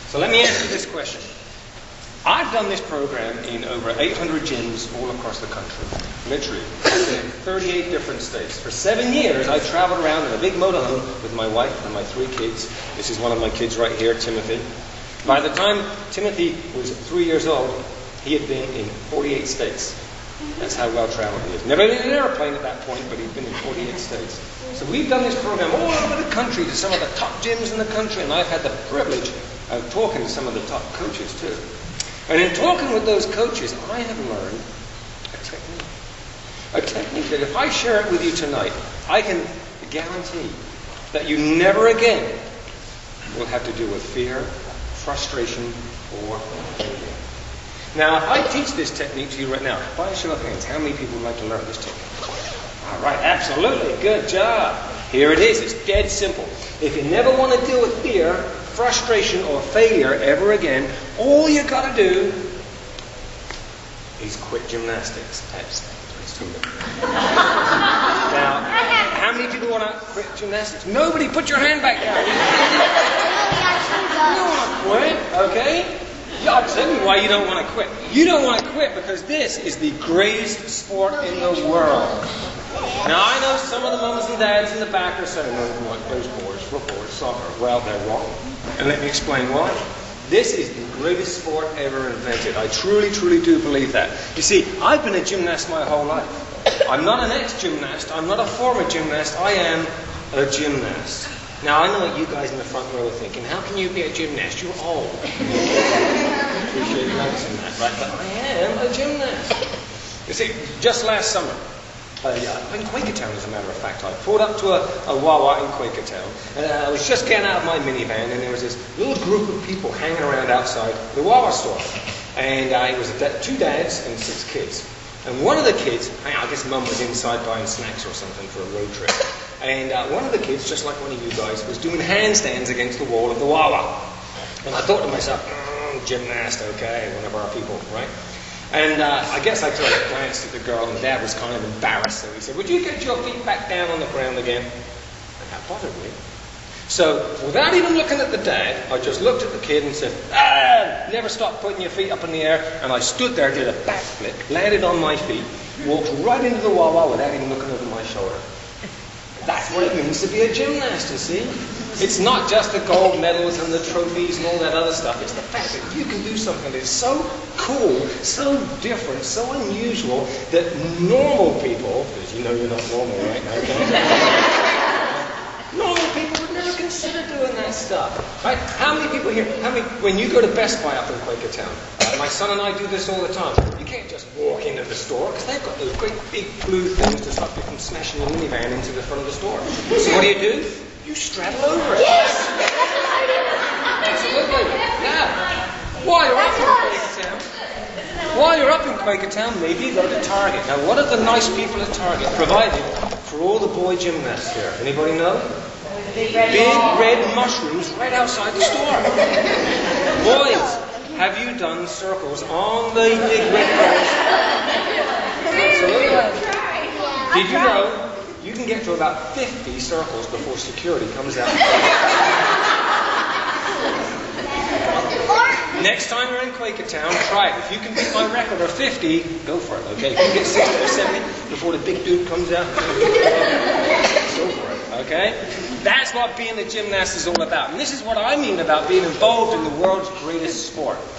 So let me ask you this question. I've done this program in over 800 gyms all across the country. Literally. I've been in 38 different states. For 7 years, I traveled around in a big motorhome with my wife and my 3 kids. This is one of my kids right here, Timothy. By the time Timothy was 3 years old, he had been in 48 states. That's how well traveled he is. Never been in an airplane at that point, but he'd been in 48 states. So we've done this program all over the country to some of the top gyms in the country, and I've had the privilege of talking to some of the top coaches too. And in talking with those coaches, I have learned a technique. A technique that if I share it with you tonight, I can guarantee that you never again will have to deal with fear, frustration, or failure. Now, if I teach this technique to you right now, by a show of hands, how many people would like to learn this technique? All right, absolutely. Good job. Here it is. It's dead simple. If you never want to deal with fear, frustration, or failure ever again, all you got to do is quit gymnastics. Now, how many people want to quit gymnastics? Nobody, put your hand back down. You don't want to quit, okay? Yeah, I'll tell you why you don't want to quit. You don't want to quit because this is the greatest sport in the world. Now, I know some of the mums and dads in the back are saying, no, what, those boys, football, soccer. Well, they're wrong. And let me explain why. This is the greatest sport ever invented. I truly, truly do believe that. You see, I've been a gymnast my whole life. I'm not an ex-gymnast. I'm not a former gymnast. I am a gymnast. Now, I know what you guys in the front row are thinking. How can you be a gymnast? You're old. Appreciate you noticing that, right? But I am a gymnast. You see, just last summer, in Quakertown, as a matter of fact, I pulled up to a Wawa in Quakertown, and I was just getting out of my minivan, and there was this little group of people hanging around outside the Wawa store. And it was 2 dads and 6 kids. And one of the kids, I guess Mum was inside buying snacks or something for a road trip. And one of the kids, just like one of you guys, was doing handstands against the wall of the Wawa. And I thought to myself, gymnast, okay, one of our people, right? And I guess I sort of glanced at the girl, and the dad was kind of embarrassed. So he said, would you get your feet back down on the ground again? And that bothered me. So without even looking at the dad, I just looked at the kid and said, never stop putting your feet up in the air. And I stood there, did a backflip, landed on my feet, walked right into the Wawa without even looking over my shoulder. That's what it means to be a gymnast, you see. It's not just the gold medals and the trophies and all that other stuff. It's the fact that you can do something that's so cool, so different, so unusual that normal people, because you know you're not normal right now, normal people would never consider doing that stuff. Right? How many people here, when you go to Best Buy up in Quakertown, my son and I do this all the time. You can't just walk into the store because they've got those great big blue things to stop you from smashing your minivan into the front of the store. So what do? You straddle over it. Yes! Absolutely. Now, while you're up in Quakertown, maybe you go to Target. Now, what are the nice people at Target provided for all the boy gymnasts here? Anybody know? Big red mushrooms right outside the store. Boys, have you done circles on the big red rocks? Absolutely. Did you know you can get to about 50 circles before security comes out? Next time you're in Quakertown, try it. If you can beat my record of 50, go for it, okay? If you can get 60 or 70 before the big dude comes out, go for it, okay? That's what being a gymnast is all about. And this is what I mean about being involved in the world's greatest sport.